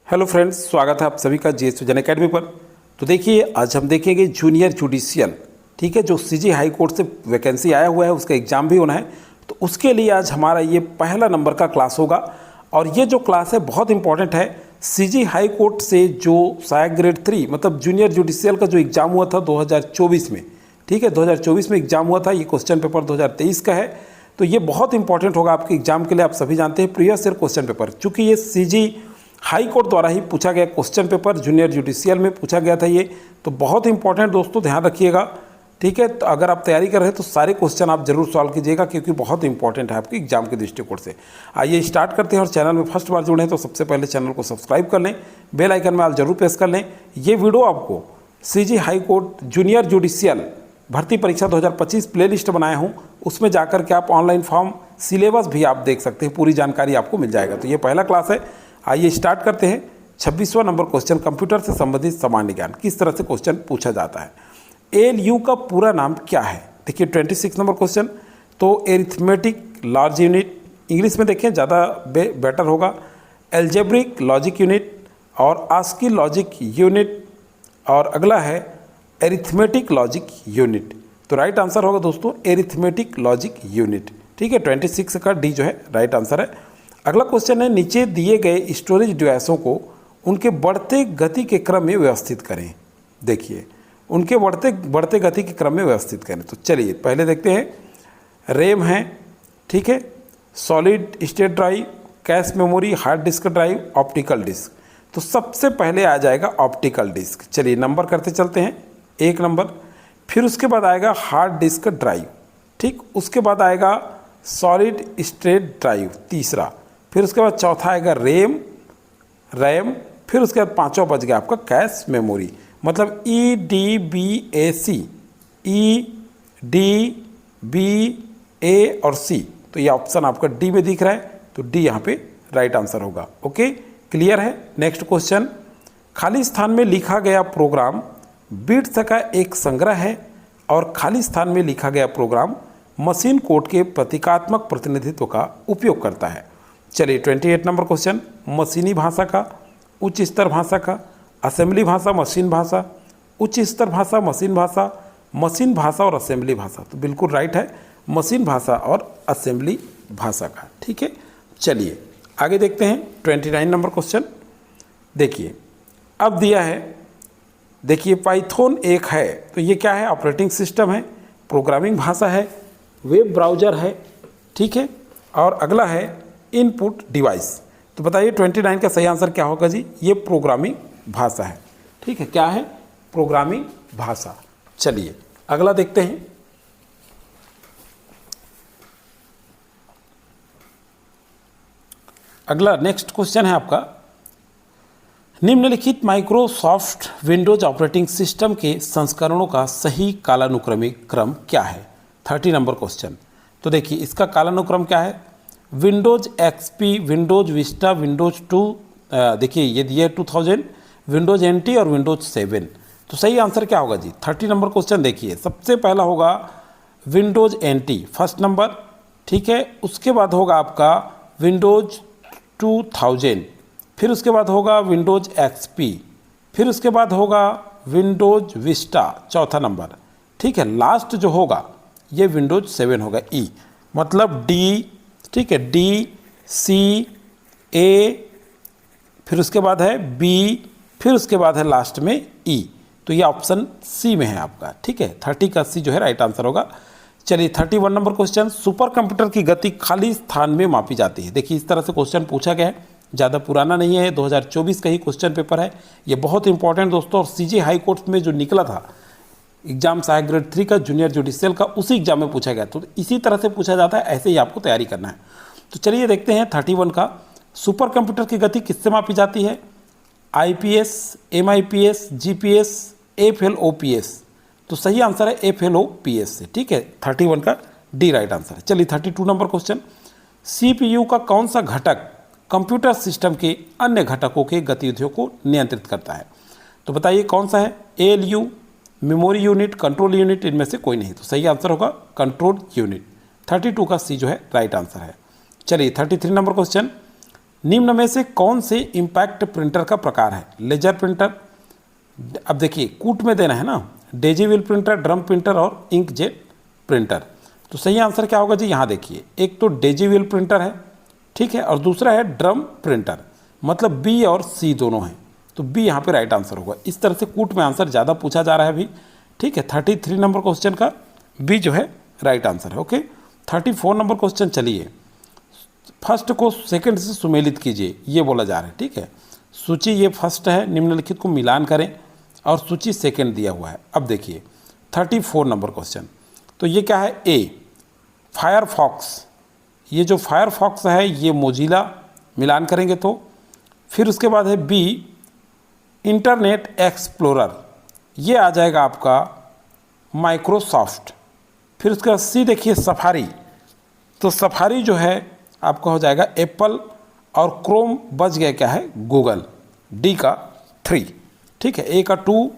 Hello friends, स्वागत है आप सभी का जीएस विजन अकेडमी पर। तो देखिए, आज हम देखेंगे जूनियर जुडिशियल, ठीक है, जो सीजी हाई कोर्ट से वैकेंसी आया हुआ है, उसका एग्ज़ाम भी होना है। तो उसके लिए आज हमारा ये पहला नंबर का क्लास होगा और ये जो क्लास है बहुत इंपॉर्टेंट है। सीजी हाई कोर्ट से जो सहायक ग्रेड 3 मतलब जूनियर जुडिशियल का जो एग्ज़ाम हुआ था 2024 में, ठीक है, 2024 में एग्ज़ाम हुआ था। ये क्वेश्चन पेपर 2023 का है, तो ये बहुत इंपॉर्टेंट होगा आपके एग्जाम के लिए। आप सभी जानते हैं प्रीवियस ईयर क्वेश्चन पेपर, चूँकि ये सीजी हाई कोर्ट द्वारा ही पूछा गया क्वेश्चन पेपर, जूनियर जुडिशियल में पूछा गया था ये, तो बहुत इंपॉर्टेंट दोस्तों, ध्यान रखिएगा, ठीक है। तो अगर आप तैयारी कर रहे हैं तो सारे क्वेश्चन आप जरूर सॉल्व कीजिएगा, क्योंकि बहुत इंपॉर्टेंट है आपके एग्जाम के दृष्टिकोण से। आइए स्टार्ट करते हैं। और चैनल में फर्स्ट बार जुड़े हैं तो सबसे पहले चैनल को सब्सक्राइब कर लें, बेल आइकन में आप जरूर प्रेस कर लें। ये वीडियो आपको CG high court junior judicial भर्ती परीक्षा 2025 प्लेलिस्ट बनाया हूँ, उसमें जाकर के आप ऑनलाइन फॉर्म, सिलेबस भी आप देख सकते हैं, पूरी जानकारी आपको मिल जाएगा। तो ये पहला क्लास है। आइए स्टार्ट करते हैं। 26वां नंबर क्वेश्चन, कंप्यूटर से संबंधित सामान्य ज्ञान, किस तरह से क्वेश्चन पूछा जाता है। एएलयू का पूरा नाम क्या है। देखिए 26 नंबर क्वेश्चन, तो एरिथमेटिक लार्ज यूनिट, इंग्लिश में देखें ज़्यादा बेटर होगा, एल्जेब्रिक लॉजिक यूनिट और आस्की लॉजिक यूनिट, और अगला है एरिथमेटिक लॉजिक यूनिट। तो राइट आंसर होगा दोस्तों एरिथमेटिक लॉजिक यूनिट, ठीक है। 26 का डी जो है राइट आंसर है। अगला क्वेश्चन है, नीचे दिए गए स्टोरेज डिवाइसों को उनके बढ़ते गति के क्रम में व्यवस्थित करें। देखिए उनके बढ़ते गति के क्रम में व्यवस्थित करें। तो चलिए पहले देखते हैं। रैम है, ठीक है, solid state drive, cache memory, hard disk drive, optical disk. तो सबसे पहले आ जाएगा ऑप्टिकल डिस्क। चलिए नंबर करते चलते हैं, 1 नंबर, फिर उसके बाद आएगा हार्ड डिस्क ड्राइव, ठीक, उसके बाद आएगा सॉलिड स्टेट ड्राइव तीसरा, फिर उसके बाद चौथा आएगा रैम, फिर उसके बाद पांचवा बच गया आपका कैश मेमोरी, मतलब EDBAC, EDBA और C। तो ये ऑप्शन आपका डी में दिख रहा है, तो डी यहाँ पे राइट आंसर होगा। ओके, क्लियर है। नेक्स्ट क्वेश्चन, खाली स्थान में लिखा गया प्रोग्राम बिट्स का एक संग्रह है और खाली स्थान में लिखा गया प्रोग्राम मशीन कोड के प्रतीकात्मक प्रतिनिधित्व का उपयोग करता है। चलिए 28 नंबर क्वेश्चन, मशीनी भाषा का, उच्च स्तर भाषा का, असेंबली भाषा, मशीन भाषा, उच्च स्तर भाषा, मशीन भाषा और असेंबली भाषा। तो बिल्कुल राइट है, मशीन भाषा और असेंबली भाषा का, ठीक है। चलिए आगे देखते हैं 29 नंबर क्वेश्चन। देखिए अब दिया है, देखिए पाइथन एक है, तो ये क्या है, ऑपरेटिंग सिस्टम है, प्रोग्रामिंग भाषा है, वेब ब्राउज़र है, ठीक है, और अगला है इनपुट डिवाइस। तो बताइए 29 का सही आंसर क्या होगा जी। ये प्रोग्रामिंग भाषा है, ठीक है, क्या है, प्रोग्रामिंग भाषा। चलिए अगला देखते हैं। अगला नेक्स्ट क्वेश्चन है आपका, निम्नलिखित माइक्रोसॉफ्ट विंडोज ऑपरेटिंग सिस्टम के संस्करणों का सही कालानुक्रमिक क्रम क्या है। 30 नंबर क्वेश्चन। तो देखिए इसका कालानुक्रम क्या है, Windows XP, Windows Vista, Windows 2, देखिए ये दिया 2000, विंडोज NT और विंडोज 7। तो सही आंसर क्या होगा जी। 30 नंबर क्वेश्चन देखिए, सबसे पहला होगा विंडोज NT फर्स्ट नंबर, ठीक है, उसके बाद होगा आपका विंडोज 2000, फिर उसके बाद होगा विंडोज XP, फिर उसके बाद होगा विंडोज विस्टा चौथा नंबर, ठीक है, लास्ट जो होगा ये विंडोज 7 होगा, E मतलब D, ठीक है, DCA, फिर उसके बाद है B, फिर उसके बाद है लास्ट में E। तो ये ऑप्शन C में है आपका, ठीक है, 30 का C जो है राइट आंसर होगा। चलिए 31 नंबर क्वेश्चन, सुपर कंप्यूटर की गति खाली स्थान में मापी जाती है। देखिए इस तरह से क्वेश्चन पूछा गया है, ज़्यादा पुराना नहीं है, 2024 का ही क्वेश्चन पेपर है। ये बहुत इंपॉर्टेंट दोस्तों, और सीजी हाई कोर्ट में जो निकला था एग्जाम सहायक ग्रेड 3 का जूनियर जुडिशियल का, उसी एग्जाम में पूछा गया। तो इसी तरह से पूछा जाता है, ऐसे ही आपको तैयारी करना है। तो चलिए देखते हैं 31 का, सुपर कंप्यूटर की गति किससे मापी जाती है। IPS, MIPS, GPS, FLOPS। तो सही आंसर है FLOPS से, ठीक है, 31 का डी राइट आंसर है। चलिए 32 नंबर क्वेश्चन, CPU का कौन सा घटक कंप्यूटर सिस्टम के अन्य घटकों के गतिविधियों को नियंत्रित करता है। तो बताइए कौन सा है, ALU, memory unit, control unit, इनमें से कोई नहीं। तो सही आंसर होगा कंट्रोल यूनिट। 32 का C जो है राइट आंसर है। चलिए 33 नंबर क्वेश्चन, निम्न में से कौन से इम्पैक्ट प्रिंटर का प्रकार है? लेजर प्रिंटर, अब देखिए कूट में देना है ना, डेजीविल प्रिंटर, ड्रम प्रिंटर और इंकजेट प्रिंटर। तो सही आंसर क्या होगा जी? यहाँ देखिए, एक तो डेजीविल प्रिंटर है, ठीक है, और दूसरा है ड्रम प्रिंटर, मतलब बी और सी दोनों हैं, तो बी यहाँ पे राइट आंसर होगा। इस तरह से कूट में आंसर ज़्यादा पूछा जा रहा है अभी, ठीक है। 33 नंबर क्वेश्चन का बी जो है राइट आंसर है। ओके, 34 नंबर क्वेश्चन, चलिए फर्स्ट को सेकंड से सुमेलित कीजिए, ये बोला जा रहा है, ठीक है। सूची ये फर्स्ट है, निम्नलिखित को मिलान करें, और सूची सेकंड दिया हुआ है। अब देखिए 34 नंबर क्वेश्चन, तो ये क्या है? ए फायरफॉक्स, ये जो फायरफॉक्स है ये मोजिला, मिलान करेंगे तो। फिर उसके बाद है बी इंटरनेट एक्सप्लोरर, ये आ जाएगा आपका माइक्रोसॉफ्ट। फिर उसके बाद सी देखिए सफारी, तो सफारी जो है आपका हो जाएगा एप्पल, और क्रोम बच गया क्या है? गूगल। डी का 3, ठीक है। ए का 2,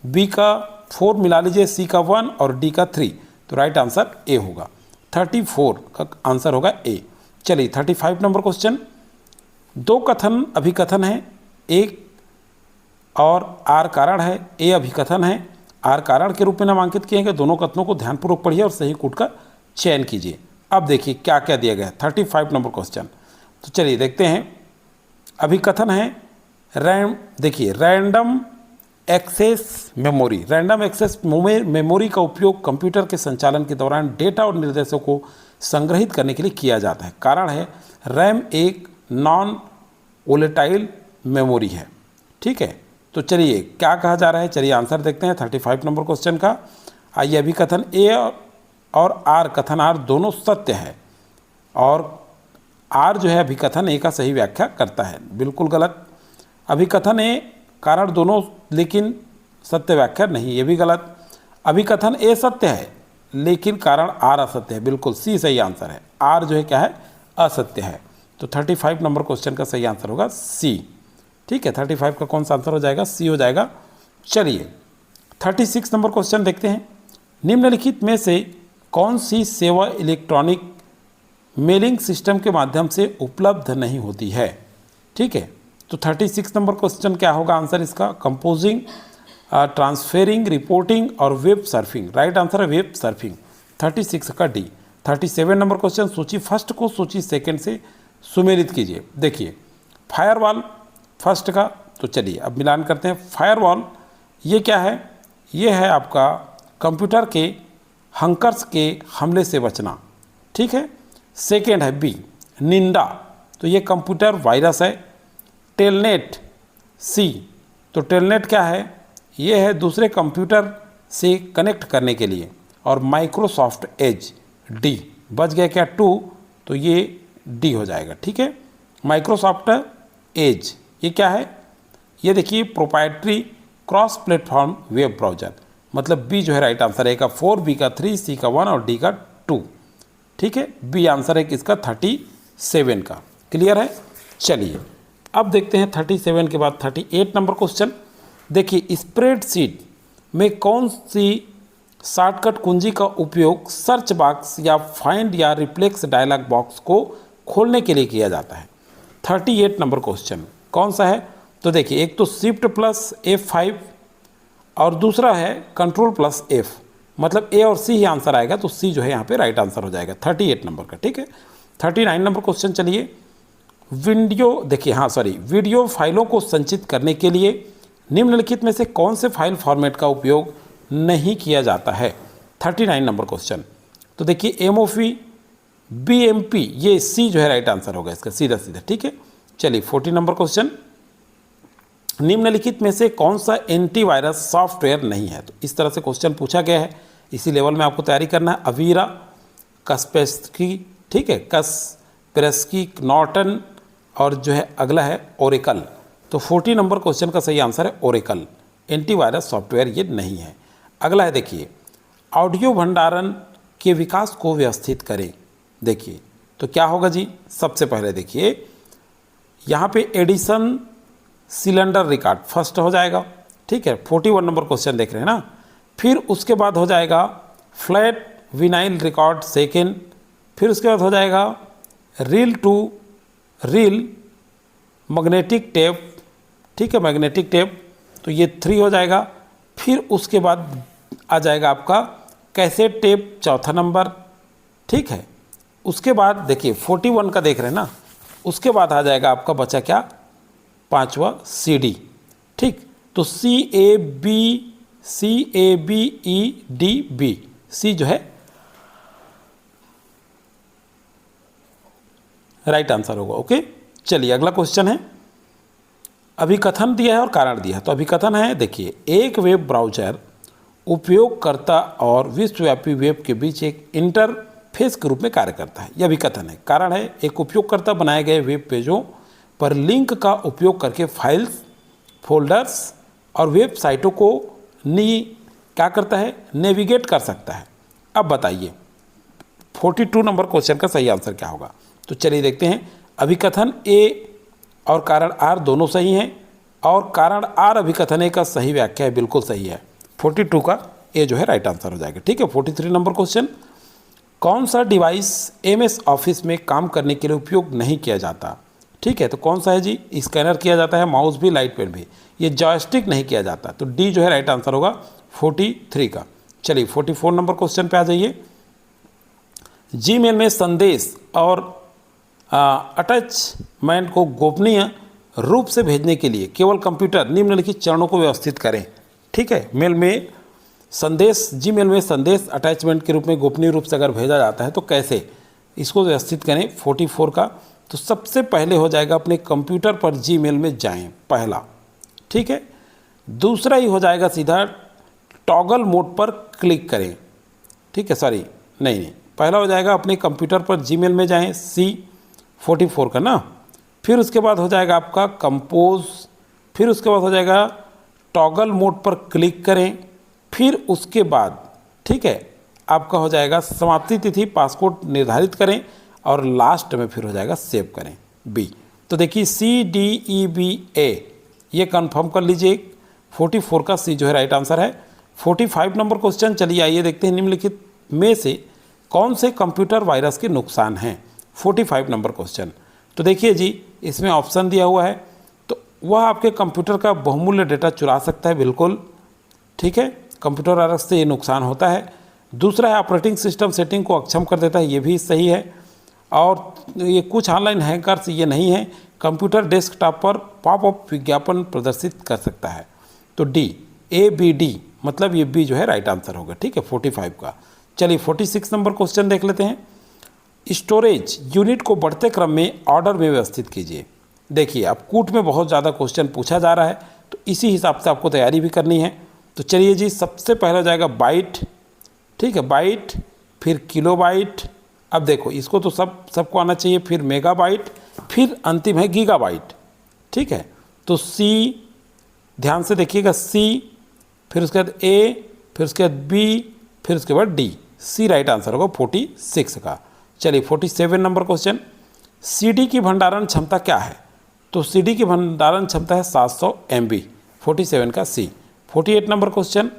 बी का 4 मिला लीजिए, सी का 1 और डी का 3, तो राइट आंसर ए होगा। 34 का आंसर होगा ए। चलिए 35 नंबर क्वेश्चन, दो कथन अभिकथन है, एक और आर कारण है। ए अभिकथन है, आर कारण के रूप में नामांकित किए गए। दोनों कथनों को ध्यानपूर्वक पढ़िए और सही कूट का चयन कीजिए। अब देखिए क्या क्या दिया गया है 35 नंबर क्वेश्चन, तो चलिए देखते हैं। अभिकथन है देखिए random access memory, random access memory का उपयोग कंप्यूटर के संचालन के दौरान डेटा और निर्देशों को संग्रहित करने के लिए किया जाता है। कारण है रैम एक नॉन वोलेटाइल मेमोरी है, ठीक है। तो चलिए क्या कहा जा रहा है, चलिए आंसर देखते हैं 35 नंबर क्वेश्चन का। आइए, अभिकथन ए और आर, कथन आर दोनों सत्य है, और आर जो है अभिकथन ए का सही व्याख्या करता है। बिल्कुल गलत, अभिकथन ए कारण दोनों लेकिन सत्य व्याख्या नहीं, ये भी गलत। अभिकथन ए सत्य है लेकिन कारण आर असत्य है, बिल्कुल सी सही आंसर है। आर जो है क्या है? असत्य है। तो 35 नंबर क्वेश्चन का सही आंसर होगा सी, ठीक है। 35 का कौन सा आंसर हो जाएगा? सी हो जाएगा। चलिए 36 नंबर क्वेश्चन देखते हैं। निम्नलिखित में से कौन सी सेवा इलेक्ट्रॉनिक मेलिंग सिस्टम के माध्यम से उपलब्ध नहीं होती है, ठीक है। तो 36 नंबर क्वेश्चन क्या होगा आंसर इसका? कंपोजिंग, ट्रांसफेरिंग, रिपोर्टिंग और वेब सर्फिंग। राइट आंसर है वेब सर्फिंग, 36 का डी। 37 नंबर क्वेश्चन, सूची फर्स्ट को सूची सेकंड से सुमेलित कीजिए। देखिए फायरवॉल फर्स्ट का, तो चलिए अब मिलान करते हैं। फायरवॉल ये क्या है? ये है आपका कंप्यूटर के हैकर्स के हमले से बचना, ठीक है। सेकेंड है बी निंदा, तो ये कंप्यूटर वायरस है। टेलनेट सी, तो टेलनेट क्या है? ये है दूसरे कंप्यूटर से कनेक्ट करने के लिए। और माइक्रोसॉफ्ट एज, डी बच गया क्या? 2, तो ये डी हो जाएगा, ठीक है। माइक्रोसॉफ्ट एज ये क्या है? ये देखिए proprietary cross platform web browser, मतलब बी जो है राइट आंसर है। ए का 4, बी का 3, सी का 1 और डी का 2, ठीक है। बी आंसर है किसका? 37 का। क्लियर है? चलिए अब देखते हैं 37 के बाद 38 नंबर क्वेश्चन। देखिए स्प्रेडशीट में कौन सी शॉर्टकट कुंजी का उपयोग सर्च बॉक्स या फाइंड या रिप्लेक्स डायलॉग बॉक्स को खोलने के लिए किया जाता है? 38 नंबर क्वेश्चन कौन सा है? तो देखिए एक तो शिफ्ट प्लस F5 और दूसरा है कंट्रोल प्लस F, मतलब ए और सी ही आंसर आएगा, तो सी जो है यहाँ पे राइट आंसर हो जाएगा 38 नंबर का, ठीक है। 39 नंबर क्वेश्चन, चलिए वीडियो फाइलों को संचित करने के लिए निम्नलिखित में से कौन से फाइल फॉर्मेट का उपयोग नहीं किया जाता है? 39 नंबर क्वेश्चन, तो देखिए MOV, BMP, ये सी जो है राइट आंसर होगा इसका सीधा सीधा, ठीक है। चलिए 40 नंबर क्वेश्चन, निम्नलिखित में से कौन सा एंटीवायरस सॉफ्टवेयर नहीं है? तो इस तरह से क्वेश्चन पूछा गया है, इसी लेवल में आपको तैयारी करना है। अवीरा, कस्पेस्की, ठीक है, कस्पेस्की, नॉर्टन और जो है अगला है ओरेकल। तो 40 नंबर क्वेश्चन का सही आंसर है ओरेकल, एंटीवायरस सॉफ्टवेयर ये नहीं है। अगला है देखिए ऑडियो भंडारण के विकास को व्यवस्थित करें। देखिए तो क्या होगा जी? सबसे पहले देखिए यहाँ पे एडिशन सिलेंडर रिकॉर्ड फर्स्ट हो जाएगा, ठीक है। 41 नंबर क्वेश्चन देख रहे हैं ना। फिर उसके बाद हो जाएगा फ्लैट विनाइल रिकॉर्ड सेकेंड। फिर उसके बाद हो जाएगा reel to reel magnetic tape, ठीक है, मैग्नेटिक टेप, तो ये 3 हो जाएगा। फिर उसके बाद आ जाएगा आपका कैसेट टेप, चौथा नंबर, ठीक है। उसके बाद देखिए 41 का देख रहे हैं ना, उसके बाद आ जाएगा आपका बचा क्या, 5वां CD, ठीक। तो CABEDB, सी जो है राइट आंसर होगा। ओके, चलिए अगला क्वेश्चन है, अभिकथन दिया है और कारण दिया है। तो अभिकथन है, देखिए, एक वेब ब्राउज़र उपयोगकर्ता और विश्वव्यापी वेब के बीच एक इंटरफेस के रूप में कार्य करता है, यह अभिकथन है। कारण है, एक उपयोगकर्ता बनाए गए वेब पेजों पर लिंक का उपयोग करके फाइल्स, फोल्डर्स और वेबसाइटों को क्या करता है, नेविगेट कर सकता है। अब बताइए 42 नंबर क्वेश्चन का सही आंसर क्या होगा। तो चलिए देखते हैं, अभिकथन ए और कारण आर दोनों सही हैं, और कारण आर अभिकथन ए का सही व्याख्या है, बिल्कुल सही है। 42 का ए जो है राइट आंसर हो जाएगा, ठीक है। 43 नंबर क्वेश्चन, कौन सा डिवाइस MS ऑफिस में काम करने के लिए उपयोग नहीं किया जाता, ठीक है। तो कौन सा है जी, स्कैनर किया जाता है, माउस भी, लाइट पेन भी, ये जॉयस्टिक नहीं किया जाता। तो डी जो है राइट आंसर होगा 43 का। चलिए 44 नंबर क्वेश्चन पे आ जाइए, जीमेल में संदेश और अटैचमेंट को गोपनीय रूप से भेजने के लिए केवल कंप्यूटर निम्नलिखित चरणों को व्यवस्थित करें, ठीक है। मेल में संदेश, जीमेल में संदेश अटैचमेंट के रूप में गोपनीय रूप से अगर भेजा जाता है तो कैसे इसको व्यवस्थित करें। 44 का, तो सबसे पहले हो जाएगा अपने कंप्यूटर पर जीमेल में जाएं, पहला, ठीक है। दूसरा ही हो जाएगा सीधा टॉगल मोड पर क्लिक करें, ठीक है, सॉरी नहीं, पहला हो जाएगा अपने कंप्यूटर पर जीमेल में जाएं, C44 का ना। फिर उसके बाद हो जाएगा आपका कंपोज, फिर उसके बाद हो जाएगा टॉगल मोड पर क्लिक करें, फिर उसके बाद, ठीक है, आपका हो जाएगा समाप्ति तिथि पासवर्ड निर्धारित करें, और लास्ट में फिर हो जाएगा सेव करें, B। तो देखिए CDEBA ये कंफर्म कर लीजिए, 44 का C जो है राइट आंसर है। 45 नंबर क्वेश्चन, चलिए आइए देखते हैं, निम्नलिखित में से कौन से कंप्यूटर वायरस के नुकसान हैं। 45 नंबर क्वेश्चन, तो देखिए जी, इसमें ऑप्शन दिया हुआ है, तो वह आपके कंप्यूटर का बहुमूल्य डेटा चुरा सकता है, बिल्कुल ठीक है, कंप्यूटर वायरस से ये नुकसान होता है। दूसरा है ऑपरेटिंग सिस्टम सेटिंग को अक्षम कर देता है, ये भी सही है। और ये कुछ ऑनलाइन हैकर्स ये नहीं है, कंप्यूटर डेस्कटॉप पर पॉपअप विज्ञापन प्रदर्शित कर सकता है। तो डी, ABD, मतलब ये बी जो है राइट आंसर होगा, ठीक है, 45 का। चलिए 46 नंबर क्वेश्चन देख लेते हैं, स्टोरेज यूनिट को बढ़ते क्रम में ऑर्डर में व्यवस्थित कीजिए। देखिए अब कूट में बहुत ज़्यादा क्वेश्चन पूछा जा रहा है, तो इसी हिसाब से आपको तैयारी भी करनी है। तो चलिए जी, सबसे पहला हो जाएगा बाइट, ठीक है, बाइट, फिर किलोबाइट, अब देखो इसको तो सबको आना चाहिए, फिर मेगाबाइट, फिर अंतिम है गीगाबाइट, ठीक है। तो C, ध्यान से देखिएगा, C, फिर उसके बाद A, फिर उसके बाद B, फिर उसके बाद D, C राइट आंसर होगा 46 का। चलिए 47 नंबर क्वेश्चन, CD की भंडारण क्षमता क्या है। तो CD की भंडारण क्षमता है 700 MB, 47 का C। 48 number question,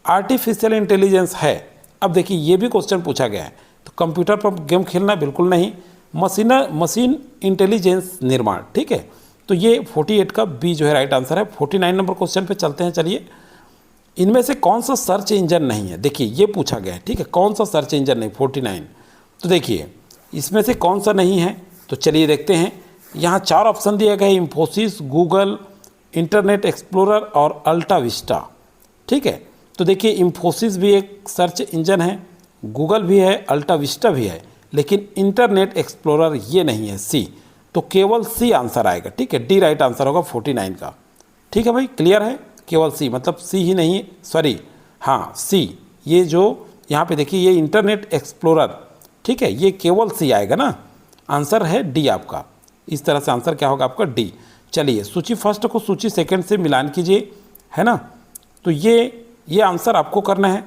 artificial intelligence है। अब देखिए ये भी क्वेश्चन पूछा गया है, तो कंप्यूटर पर गेम खेलना बिल्कुल नहीं, मशीन इंटेलिजेंस निर्माण, ठीक है। तो ये 48 का बी जो है राइट आंसर है। 49 नंबर क्वेश्चन पे चलते हैं, चलिए, इनमें से कौन सा सर्च इंजन नहीं है, देखिए ये पूछा गया है, ठीक है, कौन सा सर्च इंजन नहीं, 49। तो देखिए इसमें से कौन सा नहीं है, तो चलिए देखते हैं, यहाँ 4 ऑप्शन दिए गए, इंफोसिस, गूगल, इंटरनेट एक्सप्लोरर और अल्टा विस्टा, ठीक है। तो देखिए इंफोसिस भी एक सर्च इंजन है, गूगल भी है, अल्टा विस्टा भी है, लेकिन इंटरनेट एक्सप्लोरर ये नहीं है, सी। तो केवल सी आंसर आएगा, ठीक है, डी राइट आंसर होगा 49 का, ठीक है भाई, क्लियर है, केवल सी, मतलब सी ही नहीं, सॉरी हाँ सी, ये जो यहाँ पे देखिए ये इंटरनेट एक्सप्लोरर, ठीक है, ये केवल सी आएगा ना, आंसर है डी आपका। इस तरह से आंसर क्या होगा आपका, डी। चलिए सूची फर्स्ट को सूची सेकंड से मिलान कीजिए, है ना। तो ये आंसर आपको करना है,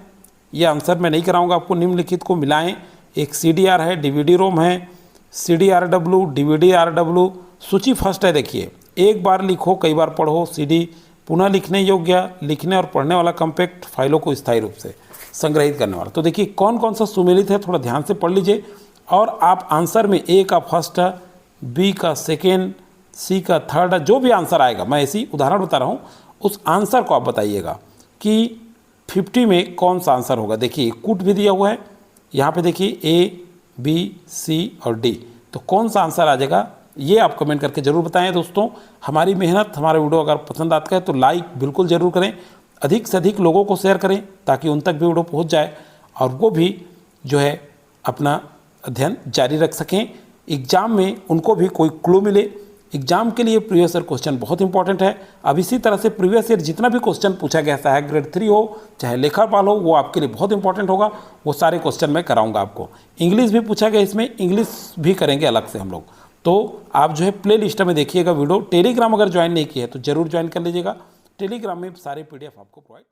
ये आंसर मैं नहीं कराऊंगा आपको, निम्नलिखित को मिलाएं। एक CDR है, DVD रोम है, CDRW, DVD-RW, सूची फर्स्ट है। देखिए एक बार लिखो कई बार पढ़ो, CD पुनः लिखने योग्य, लिखने और पढ़ने वाला कॉम्पैक्ट फाइलों को स्थायी रूप से संग्रहित करने वाला। तो देखिए कौन कौन सा सुमेलित है, थोड़ा ध्यान से पढ़ लीजिए, और आप आंसर में A का फर्स्ट, B का सेकेंड, सी का थर्ड, जो भी आंसर आएगा, मैं ऐसी उदाहरण बता रहा हूँ, उस आंसर को आप बताइएगा कि 50 में कौन सा आंसर होगा। देखिए कूट भी दिया हुआ है यहाँ पे, देखिए ए बी सी और डी, तो कौन सा आंसर आ जाएगा ये आप कमेंट करके ज़रूर बताएं। दोस्तों हमारी मेहनत, हमारा वीडियो अगर पसंद आता है तो लाइक बिल्कुल ज़रूर करें, अधिक से अधिक लोगों को शेयर करें ताकि उन तक भी वीडियो पहुंच जाए और वो भी जो है अपना अध्ययन जारी रख सकें। एग्ज़ाम में उनको भी कोई क्लू मिले। एग्जाम के लिए प्रीवियस ईयर क्वेश्चन बहुत इंपॉर्टेंट है। अब इसी तरह से प्रीवियस ईयर जितना भी क्वेश्चन पूछा गया, चाहे ग्रेड 3 हो चाहे लेखापाल हो, वो आपके लिए बहुत इंपॉर्टेंट होगा। वो सारे क्वेश्चन मैं कराऊंगा आपको। इंग्लिश भी पूछा गया, इसमें इंग्लिश भी करेंगे अलग से हम लोग। तो आप जो है प्ले लिस्ट में देखिएगा वीडियो। टेलीग्राम अगर ज्वाइन नहीं किया है तो जरूर ज्वाइन कर लीजिएगा। टेलीग्राम में सारे PDF आपको प्रोवाइड